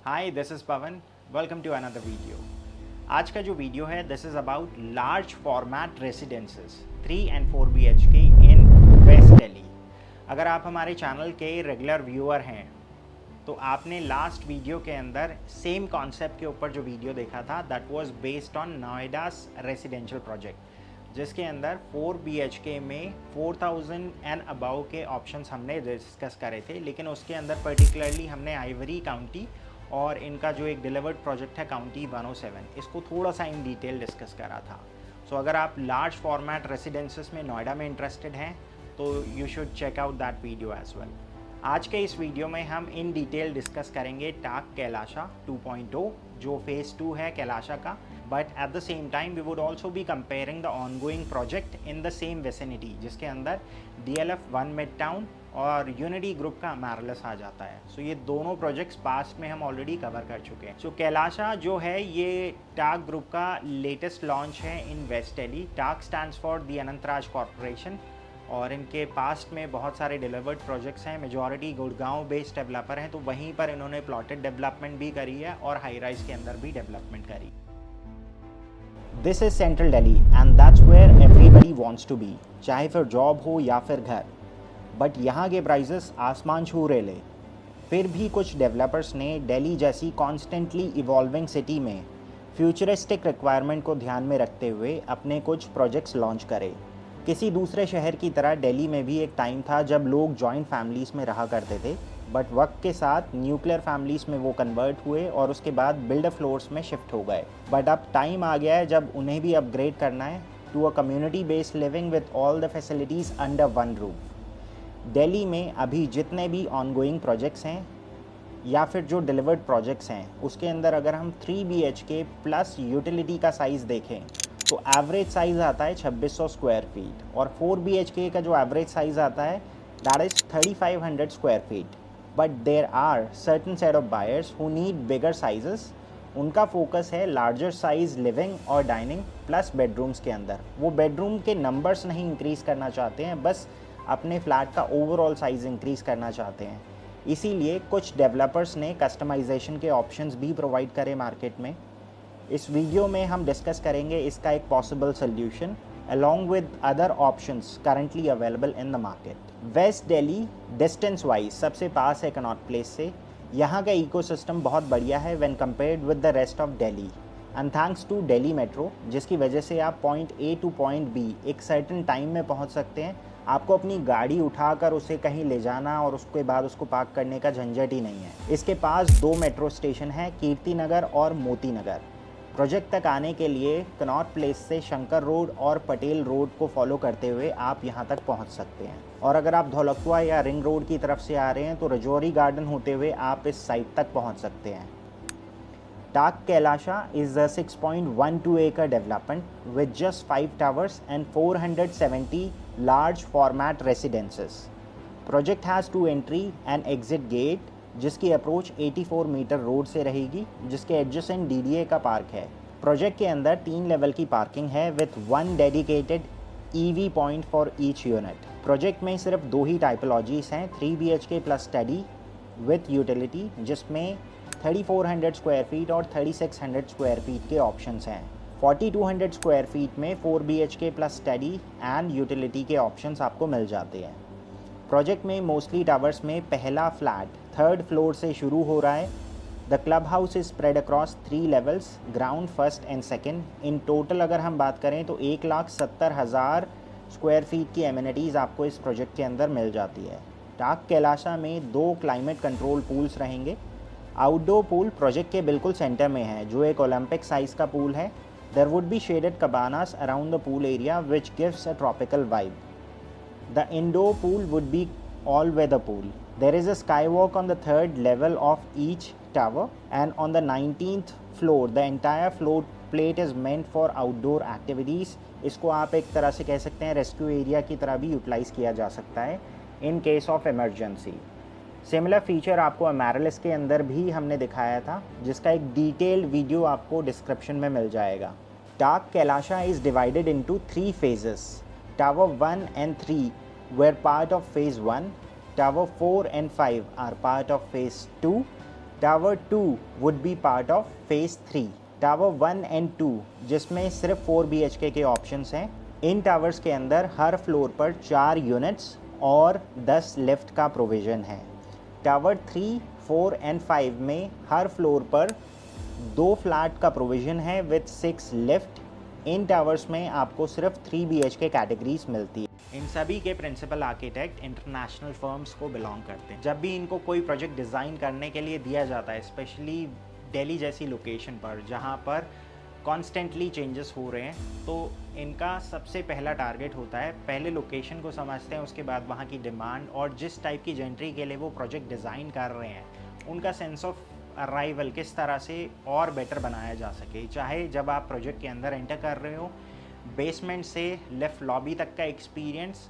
Hi this is Pawan, welcome to another video. आज का जो वीडियो है this is about large format residences 3 and 4 BHK in waste Delhi. अगर आप हमारे चैनल के रेगुलर व्यूअर हैं तो आपने लास्ट वीडियो के अंदर सेम कॉन्सेप्ट के ऊपर जो वीडियो देखा था that was based on Noida's residential project, जिसके अंदर 4 BHK में 4000 एंड अबव के ऑप्शंस हमने डिस्कस करे थे। लेकिन उसके अंदर पर्टिकुलरली हमने आइवरी काउंटी और इनका जो एक डिलीवर्ड प्रोजेक्ट है काउंटी 107, इसको थोड़ा सा इन डिटेल डिस्कस करा था। सो अगर आप लार्ज फॉर्मेट रेसिडेंसेस में नोएडा में इंटरेस्टेड हैं तो you should check out that video as well. आज के इस वीडियो में हम इन डिटेल डिस्कस करेंगे टाक कैलाशा 2.0 जो फेज़ 2 है कैलाशा का, but at the same time we would also be comparing the ongoing project in the same vicinity, जिसके अंदर DLF 1 मिड टाउन और यूनिटी ग्रुप का अमेरलिस आ जाता है। सो ये दोनों प्रोजेक्ट्स पास्ट में हम ऑलरेडी कवर कर चुके हैं। सो कैलाशा जो है ये टाक ग्रुप का लेटेस्ट लॉन्च है इन वेस्ट दिल्ली। टाक stands for the Anantraj corporation और इनके पास्ट में बहुत सारे डिलीवर्ड प्रोजेक्ट्स हैं। मेजॉरिटी गुड़गांव बेस्ड डेवलपर हैं, तो वहीं पर इन्होंने प्लॉटेड डेवलपमेंट भी करी है और हाई राइज के अंदर भी डेवलपमेंट करी। This is central Delhi and that's where everybody wants to be, चाहे फिर जॉब हो या फिर घर। बट यहाँ के प्राइसेस आसमान छू रहे ले। फिर भी कुछ डेवलपर्स ने दिल्ली जैसी कॉन्स्टेंटली इवॉल्विंग सिटी में फ्यूचरिस्टिक रिक्वायरमेंट को ध्यान में रखते हुए अपने कुछ प्रोजेक्ट्स लॉन्च करे। किसी दूसरे शहर की तरह दिल्ली में भी एक टाइम था जब लोग जॉइंट फैमिलीज़ में रहा करते थे, बट वक्त के साथ न्यूक्लियर फैमिलीज़ में वो कन्वर्ट हुए और उसके बाद बिल्डर फ्लोर्स में शिफ्ट हो गए। बट अब टाइम आ गया है जब उन्हें भी अपग्रेड करना है to a community based living with all the facilities under one roof. Delhi में अभी जितने भी ऑनगोइंग प्रोजेक्ट्स हैं या फिर जो डिलीवर्ड प्रोजेक्ट्स हैं उसके अंदर अगर हम 3 BHK प्लस यूटिलिटी का साइज़ देखें तो एवरेज साइज़ आता है 2600 स्क्वायर फीट और 4 BHK का जो एवरेज साइज़ आता है that is 3500 square feet. But there are certain set of buyers who need bigger sizes. उनका फोकस है लार्जर साइज़ लिविंग और डाइनिंग प्लस बेडरूम्स के अंदर। वो बेडरूम के नंबर्स नहीं इंक्रीज़ करना चाहते हैं, बस अपने फ्लैट का ओवरऑल साइज़ इंक्रीज़ करना चाहते हैं। इसीलिए कुछ डेवलपर्स ने कस्टमाइजेशन के ऑप्शंस भी प्रोवाइड करे मार्केट में। इस वीडियो में हम डिस्कस करेंगे इसका एक possible solution along with other options currently available in the market. West Delhi distance wise सबसे पास है कनॉट प्लेस से। यहाँ का इकोसिस्टम बहुत बढ़िया है when compared with the rest of Delhi and thanks to Delhi metro, जिसकी वजह से आप point A to point B एक सर्टन टाइम में पहुँच सकते हैं। आपको अपनी गाड़ी उठाकर उसे कहीं ले जाना और उसके बाद उसको पार्क करने का झंझट ही नहीं है। इसके पास 2 मेट्रो स्टेशन हैं, कीर्ति नगर और मोती नगर। प्रोजेक्ट तक आने के लिए कनॉट प्लेस से शंकर रोड और पटेल रोड को फॉलो करते हुए आप यहां तक पहुंच सकते हैं। और अगर आप धौलकुआ या रिंग रोड की तरफ से आ रहे हैं तो रजौरी गार्डन होते हुए आप इस साइट तक पहुंच सकते हैं। टाक Kailasa is a 6.12 acre development with just 5 towers and 470 large format residences. Project has 2 entry and exit gate, जिसकी अप्रोच 84 मीटर रोड से रहेगी, जिसके एडजेसेंट DDA का पार्क है। प्रोजेक्ट के अंदर 3 लेवल की पार्किंग है with 1 dedicated EV point for each unit. Project में सिर्फ 2 ही टाइपोलॉजीज़ हैं, 3 BHK plus study with utility, जिसमें 3400 स्क्वायर फीट और 3600 स्क्वायर फीट के ऑप्शंस हैं। 4200 स्क्वायर फीट में 4 BHK plus study and utility के ऑप्शंस आपको मिल जाते हैं। प्रोजेक्ट में मोस्टली टावर्स में पहला फ्लैट 3rd फ्लोर से शुरू हो रहा है। The club house is spread across 3 levels, ground, first and second. In total अगर हम बात करें तो 1,70,000 स्क्वायर फीट की एमिनिटीज़ आपको इस प्रोजेक्ट के अंदर मिल जाती है। टाक कैलाशा में 2 क्लाइमेट कंट्रोल पूल्स रहेंगे। आउटडोर पूल प्रोजेक्ट के बिल्कुल सेंटर में है, जो एक ओलंपिक साइज़ का पूल है। There would be shaded cabanas around the pool area which gives a tropical vibe. The indoor pool would be all-weather pool. There is a skywalk on the 3rd level of each tower, and on the 19th floor, the entire floor plate is meant for outdoor activities. इसको आप एक तरह से कह सकते हैं rescue area की तरह भी यूटिलाइज़ किया जा सकता है in case of emergency. Similar feature आपको अमेरलिस के अंदर भी हमने दिखाया था, जिसका एक डिटेल्ड वीडियो आपको डिस्क्रिप्शन में मिल जाएगा। टाक Kailasha is divided into 3 phases. Tower 1 and 3 were part of phase 1, Tower 4 and 5 are part of phase 2, tower 2 would be part of phase 3। Tower 1 and 2 जिसमें सिर्फ 4 BHK के ऑप्शंस हैं। इन टावर्स के अंदर हर फ्लोर पर 4 यूनिट्स और 10 लिफ्ट का प्रोविज़न है। टावर 3, 4 एंड 5 में हर फ्लोर पर 2 फ्लैट का प्रोविज़न है विथ 6 लिफ्ट। इन टावर्स में आपको सिर्फ 3 BHK कैटेगरीज मिलती है। इन सभी के प्रिंसिपल आर्किटेक्ट इंटरनेशनल फर्म्स को बिलोंग करते हैं। जब भी इनको कोई प्रोजेक्ट डिज़ाइन करने के लिए दिया जाता है, स्पेशली दिल्ली जैसी लोकेशन पर जहाँ पर कॉन्स्टेंटली चेंजेस हो रहे हैं, तो इनका सबसे पहला टारगेट होता है पहले लोकेशन को समझते हैं, उसके बाद वहाँ की डिमांड और जिस टाइप की जेंट्री के लिए वो प्रोजेक्ट डिज़ाइन कर रहे हैं उनका सेंस ऑफ अराइवल किस तरह से और बेटर बनाया जा सके। चाहे जब आप प्रोजेक्ट के अंदर एंटर कर रहे हो, बेसमेंट से लेफ़्ट लॉबी तक का एक्सपीरियंस,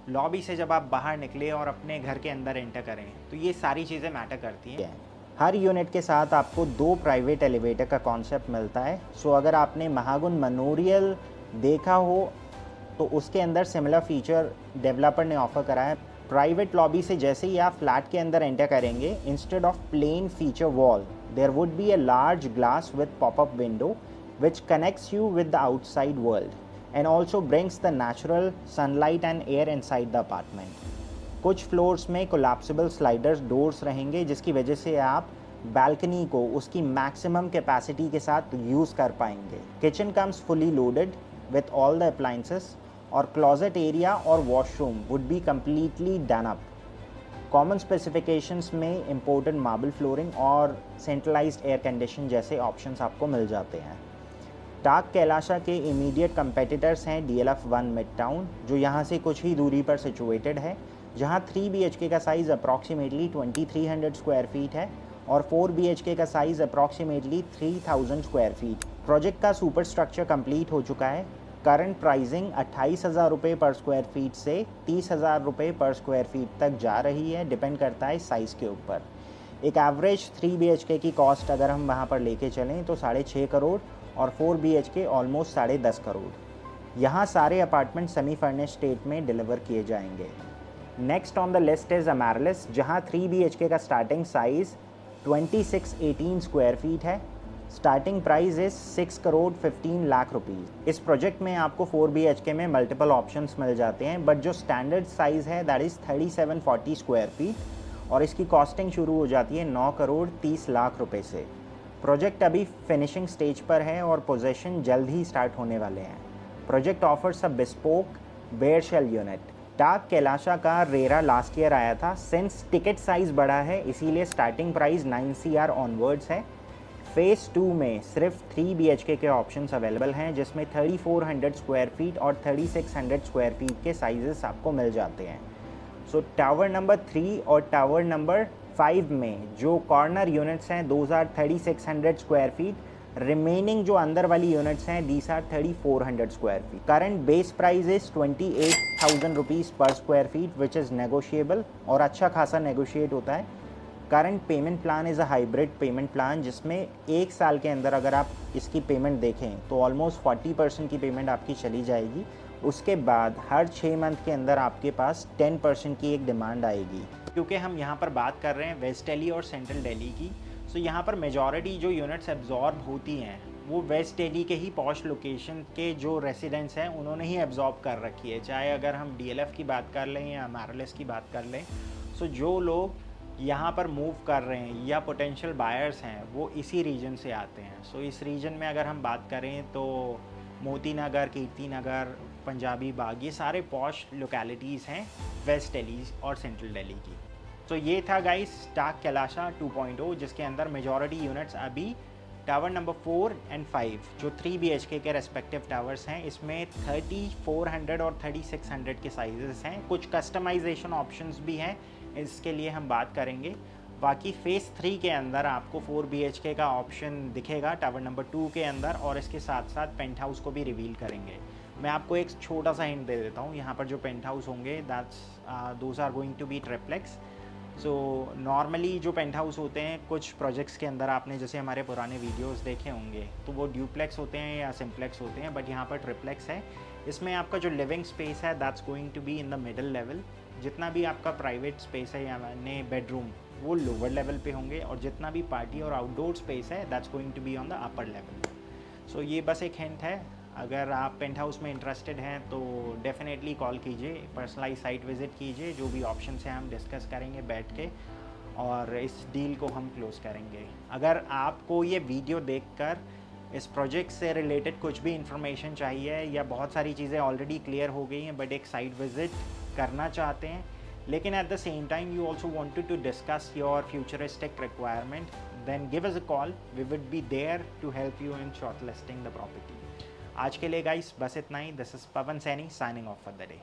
लॉबी से जब आप बाहर निकले और अपने घर के अंदर एंटर करें, तो ये सारी चीज़ें मैटर करती हैं। हर यूनिट के साथ आपको 2 प्राइवेट एलिवेटर का कॉन्सेप्ट मिलता है। सो अगर आपने महागुन मेमोरियल देखा हो तो उसके अंदर सिमिलर फीचर डेवलपर ने ऑफर करा है। प्राइवेट लॉबी से जैसे ही आप फ्लैट के अंदर एंटर करेंगे, instead of plain feature wall there would be a large glass with popup window which connects you with the outside world and also brings the natural sunlight and air inside the apartment. कुछ floors में collapsible sliders doors रहेंगे जिसकी वजह से आप balcony को उसकी maximum capacity के साथ यूज़ कर पाएंगे। Kitchen comes fully loaded with all the appliances और क्लोजेट एरिया और washroom would be completely done up. Common specifications में इम्पोर्टेड मार्बल फ्लोरिंग और सेंट्रलाइज्ड एयर कंडीशन जैसे ऑप्शंस आपको मिल जाते हैं। टाक कैलाशा के इमीडिएट कंपेटिटर्स हैं DLF 1 मिड टाउन, जो यहाँ से कुछ ही दूरी पर सिचुएटेड है, जहाँ 3 BHK का साइज़ अप्रॉक्सीमेटली 2300 स्क्वायर फीट है और 4 BHK का size approximately 3000 square feet. Project का सुपर स्ट्रक्चर कंप्लीट हो चुका है। करंट प्राइसिंग 28,000 रुपये पर स्क्वायर फीट से 30,000 रुपये पर स्क्वायर फीट तक जा रही है, डिपेंड करता है साइज़ के ऊपर। एक एवरेज 3 BHK की कॉस्ट अगर हम वहाँ पर लेके चलें तो 6.5 करोड़ और 4 BHK ऑलमोस्ट 10.5 करोड़। यहाँ सारे अपार्टमेंट सेमी फर्निश स्टेट में डिलीवर किए जाएंगे। Next on the list is Amaryllis, जहाँ 3 BHK का स्टार्टिंग साइज़ 2618 स्क्वायर फीट है। Starting price is 6 crore 15 lakh rupees. इस प्रोजेक्ट में आपको 4 BHK में मल्टीपल ऑप्शंस मिल जाते हैं, बट जो स्टैंडर्ड साइज़ है दैट इज़ 3740 स्क्वायर फीट और इसकी कॉस्टिंग शुरू हो जाती है 9 करोड़ 30 लाख रुपए से। प्रोजेक्ट अभी फिनिशिंग स्टेज पर है और पोजेशन जल्द ही स्टार्ट होने वाले हैं। Project offers a bespoke bare shell unit. टाक कैलाशा का रेरा लास्ट ईयर आया था। सिंस टिकट साइज़ बड़ा है इसीलिए स्टार्टिंग प्राइस 9 CR ऑनवर्ड्स है। फेज़ 2 में सिर्फ 3 BHK के ऑप्शंस अवेलेबल हैं, जिसमें 3400 स्क्वायर फीट और 3600 स्क्वायर फीट के साइजेस आपको मिल जाते हैं। सो टावर नंबर 3 और टावर नंबर 5 में जो कॉर्नर यूनिट्स हैं those are 3600 square feet. Remaining जो अंदर वाली यूनिट्स हैं these are 3400 square feet. Current base price is 28,000 rupees per square feet which is negotiable और अच्छा खासा नेगोशिएट होता है। Current payment plan is a hybrid payment plan, जिसमें 1 साल के अंदर अगर आप इसकी पेमेंट देखें तो ऑलमोस्ट 40% की पेमेंट आपकी चली जाएगी। उसके बाद हर 6 मंथ के अंदर आपके पास 10% की एक डिमांड आएगी। क्योंकि हम यहाँ पर बात कर रहे हैं वेस्ट दिल्ली और सेंट्रल दिल्ली की, सो यहाँ पर मेजॉरिटी जो यूनिट्स एब्जॉर्ब होती हैं वो वेस्ट दिल्ली के ही पॉश लोकेशन के जो रेसिडेंट्स हैं उन्होंने ही एब्जॉर्ब कर रखी है। चाहे अगर हम DLF की बात कर लें या अमेरलिस की बात कर लें, सो जो लोग यहाँ पर मूव कर रहे हैं या पोटेंशियल बायर्स हैं वो इसी रीजन से आते हैं। सो इस रीजन में अगर हम बात करें तो मोती नगर, कीर्ति नगर, पंजाबी बाग, ये सारे पॉश लोकेलिटीज़ हैं वेस्ट दिल्ली और सेंट्रल दिल्ली की। तो ये था गाइस टाक कैलाशा 2.0, जिसके अंदर मेजॉरिटी यूनिट्स अभी टावर नंबर 4 एंड 5 जो 3 BHK के रेस्पेक्टिव टावर्स हैं, इसमें 3400 और 3600 के साइजेस हैं। कुछ कस्टमाइजेशन ऑप्शंस भी हैं, इसके लिए हम बात करेंगे। बाकी फेज़ 3 के अंदर आपको 4 BHK का ऑप्शन दिखेगा टावर नंबर 2 के अंदर, और इसके साथ साथ पेंट हाउस को भी रिवील करेंगे। मैं आपको एक छोटा सा हिंट दे देता हूँ, यहाँ पर जो पेंट हाउस होंगे those are going to be triplex. So normally जो पेंट हाउस होते हैं कुछ प्रोजेक्ट्स के अंदर आपने जैसे हमारे पुराने वीडियोस देखे होंगे तो वो ड्यूप्लेक्स होते हैं या सिम्प्लेक्स होते हैं, बट यहाँ पर ट्रिप्लेक्स है। इसमें आपका जो लिविंग स्पेस है that's going to be in the middle level. जितना भी आपका प्राइवेट स्पेस है यानी बेडरूम वो लोअर लेवल पे होंगे, और जितना भी पार्टी और आउटडोर स्पेस है that's going to be on the upper level. So ये बस एक हिंट है। अगर आप पेंट हाउस में इंटरेस्टेड हैं तो डेफिनेटली कॉल कीजिए, पर्सनलाइज साइट विज़िट कीजिए, जो भी ऑप्शन है हम डिस्कस करेंगे बैठ के और इस डील को हम क्लोज़ करेंगे। अगर आपको ये वीडियो देखकर इस प्रोजेक्ट से रिलेटेड कुछ भी इंफॉर्मेशन चाहिए या बहुत सारी चीज़ें ऑलरेडी क्लियर हो गई हैं बट एक साइट विज़िट करना चाहते हैं, लेकिन eight the same time you also wanted to discuss your futuristic requirement, then give us a call. We would be there to help you in shortlisting the property. आज के लिए guys बस इतना ही। This is Pawan Saini signing off for the day.